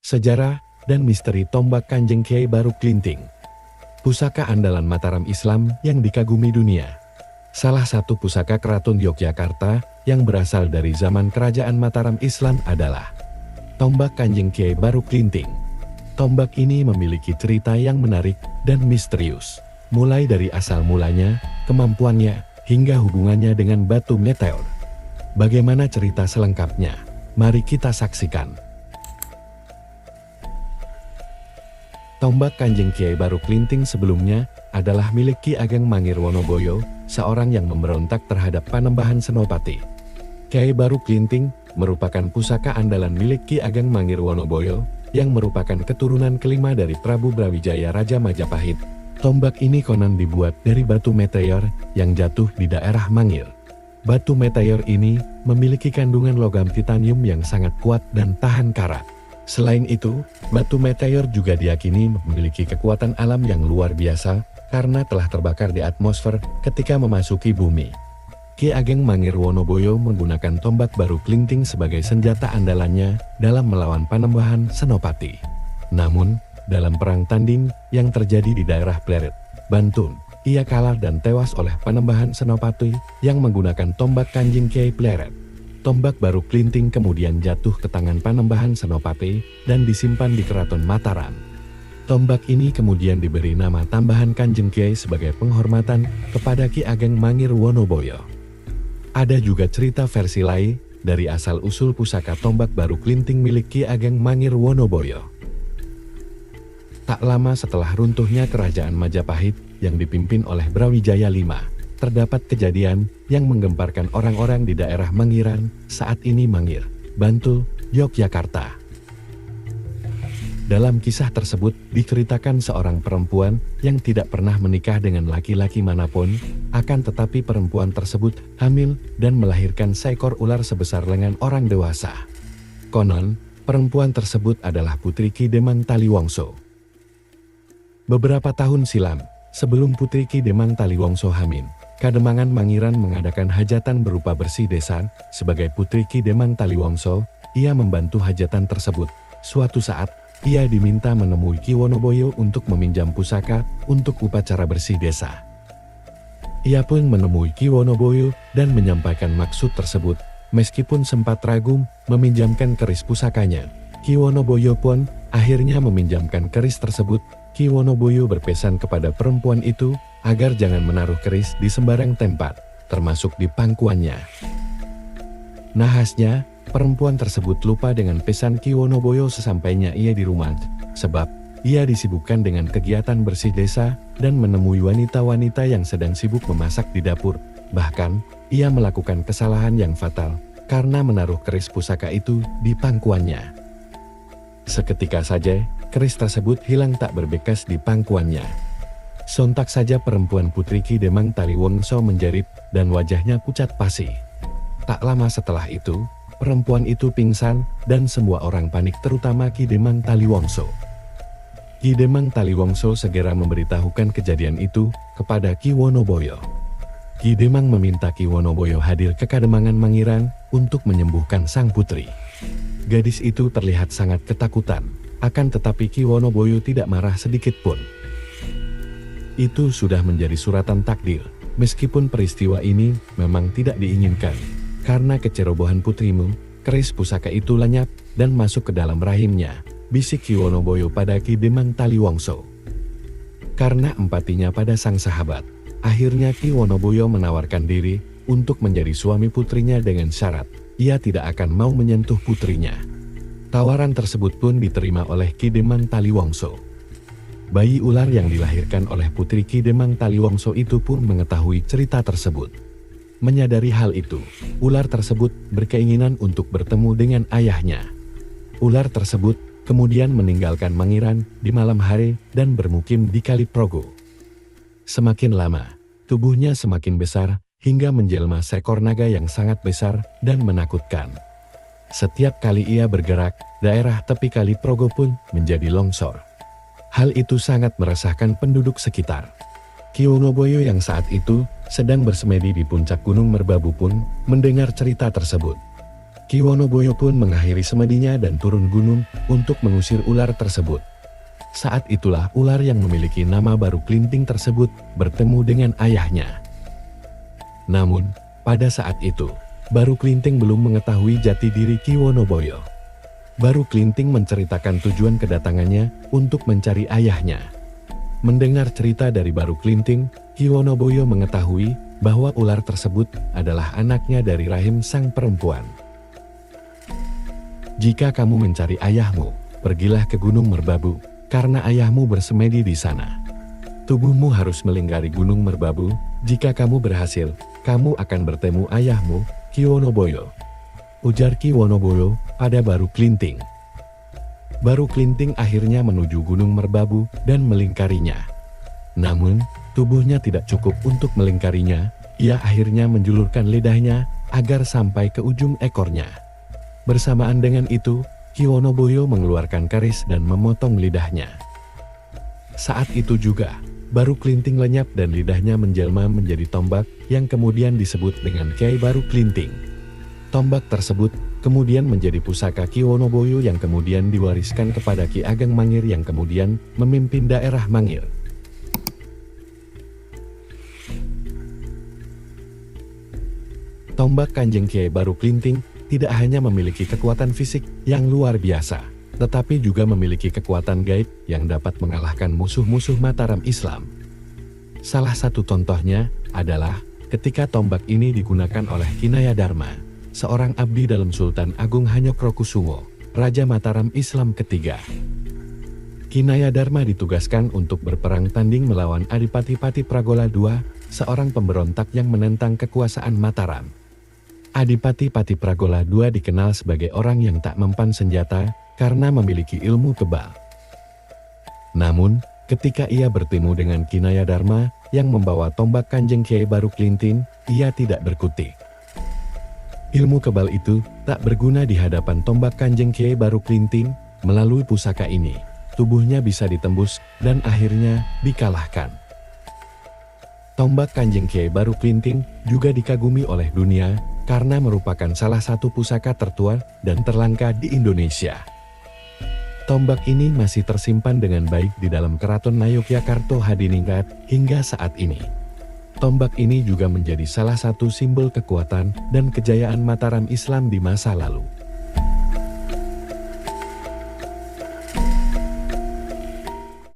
sejarah, dan misteri tombak Kanjeng Kiai Baru Klinting. Pusaka andalan Mataram Islam yang dikagumi dunia. Salah satu pusaka Keraton Yogyakarta yang berasal dari zaman Kerajaan Mataram Islam adalah tombak Kanjeng Kiai Baru Klinting. Tombak ini memiliki cerita yang menarik dan misterius, mulai dari asal mulanya, kemampuannya, hingga hubungannya dengan batu meteor. Bagaimana cerita selengkapnya? Mari kita saksikan. Tombak Kanjeng Kiai Baru Klinting sebelumnya adalah milik Ki Ageng Mangir Wonoboyo, seorang yang memberontak terhadap Panembahan Senopati. Kiai Baru Klinting merupakan pusaka andalan milik Ki Ageng Mangir Wonoboyo, yang merupakan keturunan kelima dari Prabu Brawijaya Raja Majapahit. Tombak ini konon dibuat dari batu meteor yang jatuh di daerah Mangir. Batu meteor ini memiliki kandungan logam titanium yang sangat kuat dan tahan karat. Selain itu, batu meteor juga diyakini memiliki kekuatan alam yang luar biasa karena telah terbakar di atmosfer ketika memasuki bumi. Ki Ageng Mangir Wonoboyo menggunakan tombak Baru Klinting sebagai senjata andalannya dalam melawan Panembahan Senopati. Namun, dalam perang tanding yang terjadi di daerah Pleret, Bantul, ia kalah dan tewas oleh Panembahan Senopati yang menggunakan tombak Kanjeng Kiai Pleret. Tombak Baru Klinting kemudian jatuh ke tangan Panembahan Senopati dan disimpan di Keraton Mataram. Tombak ini kemudian diberi nama tambahan Kanjeng Kiai sebagai penghormatan kepada Ki Ageng Mangir Wonoboyo. Ada juga cerita versi lain dari asal-usul pusaka tombak Baru Klinting milik Ki Ageng Mangir Wonoboyo. Tak lama setelah runtuhnya Kerajaan Majapahit yang dipimpin oleh Brawijaya V, terdapat kejadian yang menggemparkan orang-orang di daerah Mangiran, saat ini Mangir, Bantul, Yogyakarta. Dalam kisah tersebut diceritakan seorang perempuan yang tidak pernah menikah dengan laki-laki manapun, akan tetapi perempuan tersebut hamil dan melahirkan seekor ular sebesar lengan orang dewasa. Konon, perempuan tersebut adalah putri Ki Demang Taliwangso. Beberapa tahun silam, sebelum putri Ki Demang Taliwangso hamil, Kademangan Mangiran mengadakan hajatan berupa bersih desa. Sebagai putri Ki Demang Taliwangso, ia membantu hajatan tersebut. Suatu saat, ia diminta menemui Ki Wonoboyo untuk meminjam pusaka untuk upacara bersih desa. Ia pun menemui Ki Wonoboyo dan menyampaikan maksud tersebut. Meskipun sempat ragu meminjamkan keris pusakanya, Ki Wonoboyo pun akhirnya meminjamkan keris tersebut. Ki Wonoboyo berpesan kepada perempuan itu agar jangan menaruh keris di sembarang tempat, termasuk di pangkuannya. Nahasnya, perempuan tersebut lupa dengan pesan Ki Wonoboyo sesampainya ia di rumah, sebab ia disibukkan dengan kegiatan bersih desa dan menemui wanita-wanita yang sedang sibuk memasak di dapur. Bahkan, ia melakukan kesalahan yang fatal karena menaruh keris pusaka itu di pangkuannya. Seketika saja, keris tersebut hilang tak berbekas di pangkuannya. Sontak saja perempuan putri Ki Demang Taliwangso menjerit dan wajahnya pucat pasi. Tak lama setelah itu, perempuan itu pingsan dan semua orang panik terutama Ki Demang Taliwangso. Ki Demang Taliwangso segera memberitahukan kejadian itu kepada Ki Wonoboyo. Ki Demang meminta Ki Wonoboyo hadir ke Kademangan Mangiran untuk menyembuhkan sang putri. Gadis itu terlihat sangat ketakutan, akan tetapi Ki Wonoboyo tidak marah sedikit pun. Itu sudah menjadi suratan takdir, meskipun peristiwa ini memang tidak diinginkan. Karena kecerobohan putrimu, keris pusaka itu lenyap dan masuk ke dalam rahimnya, bisik Ki Wonoboyo pada Ki Demang Taliwangso. Karena empatinya pada sang sahabat, akhirnya Ki Wonoboyo menawarkan diri untuk menjadi suami putrinya dengan syarat ia tidak akan mau menyentuh putrinya. Tawaran tersebut pun diterima oleh Ki Demang Taliwangso. Bayi ular yang dilahirkan oleh putri Ki Demang Taliwangso itu pun mengetahui cerita tersebut. Menyadari hal itu, ular tersebut berkeinginan untuk bertemu dengan ayahnya. Ular tersebut kemudian meninggalkan Mangiran di malam hari dan bermukim di Kaliprogo. Semakin lama, tubuhnya semakin besar hingga menjelma seekor naga yang sangat besar dan menakutkan. Setiap kali ia bergerak, daerah tepi Kaliprogo pun menjadi longsor. Hal itu sangat meresahkan penduduk sekitar. Ki Wonoboyo yang saat itu sedang bersemedi di puncak Gunung Merbabu pun mendengar cerita tersebut. Ki Wonoboyo pun mengakhiri semedinya dan turun gunung untuk mengusir ular tersebut. Saat itulah ular yang memiliki nama Baru Klinting tersebut bertemu dengan ayahnya. Namun, pada saat itu, Baru Klinting belum mengetahui jati diri Ki Wonoboyo. Baru Klinting menceritakan tujuan kedatangannya untuk mencari ayahnya. Mendengar cerita dari Baru Klinting, Ki Wonoboyo mengetahui bahwa ular tersebut adalah anaknya dari rahim sang perempuan. Jika kamu mencari ayahmu, pergilah ke Gunung Merbabu, karena ayahmu bersemedi di sana. Tubuhmu harus melingkari Gunung Merbabu. Jika kamu berhasil, kamu akan bertemu ayahmu, Ki Wonoboyo. Ujar Ki Wonoboyo pada Baru Klinting. Baru Klinting akhirnya menuju Gunung Merbabu dan melingkarinya. Namun, tubuhnya tidak cukup untuk melingkarinya. Ia akhirnya menjulurkan lidahnya agar sampai ke ujung ekornya. Bersamaan dengan itu, Ki Wonoboyo mengeluarkan keris dan memotong lidahnya. Saat itu juga, Baru Klinting lenyap dan lidahnya menjelma menjadi tombak yang kemudian disebut dengan Kiai Baru Klinting. Tombak tersebut kemudian menjadi pusaka Ki Wonoboyo yang kemudian diwariskan kepada Ki Ageng Mangir yang kemudian memimpin daerah Mangir. Tombak Kanjeng Kiai Baru Klinting tidak hanya memiliki kekuatan fisik yang luar biasa, tetapi juga memiliki kekuatan gaib yang dapat mengalahkan musuh-musuh Mataram Islam. Salah satu contohnya adalah ketika tombak ini digunakan oleh Kinaya Dharma, seorang abdi dalam Sultan Agung Hanyokrokusumo, Raja Mataram Islam ketiga. Kinaya Dharma ditugaskan untuk berperang tanding melawan Adipati Pragola II, seorang pemberontak yang menentang kekuasaan Mataram. Adipati Pragola II dikenal sebagai orang yang tak mempan senjata karena memiliki ilmu kebal. Namun, ketika ia bertemu dengan Kinaya Dharma yang membawa tombak Kanjeng Kiai Baru Klinting, ia tidak berkutik. Ilmu kebal itu tak berguna di hadapan tombak Kanjeng Kiai Baru Klinting. Melalui pusaka ini, tubuhnya bisa ditembus dan akhirnya dikalahkan. Tombak Kanjeng Kiai Baru Klinting juga dikagumi oleh dunia karena merupakan salah satu pusaka tertua dan terlangka di Indonesia. Tombak ini masih tersimpan dengan baik di dalam Keraton Ngayogyakarta Hadiningrat hingga saat ini. Tombak ini juga menjadi salah satu simbol kekuatan dan kejayaan Mataram Islam di masa lalu.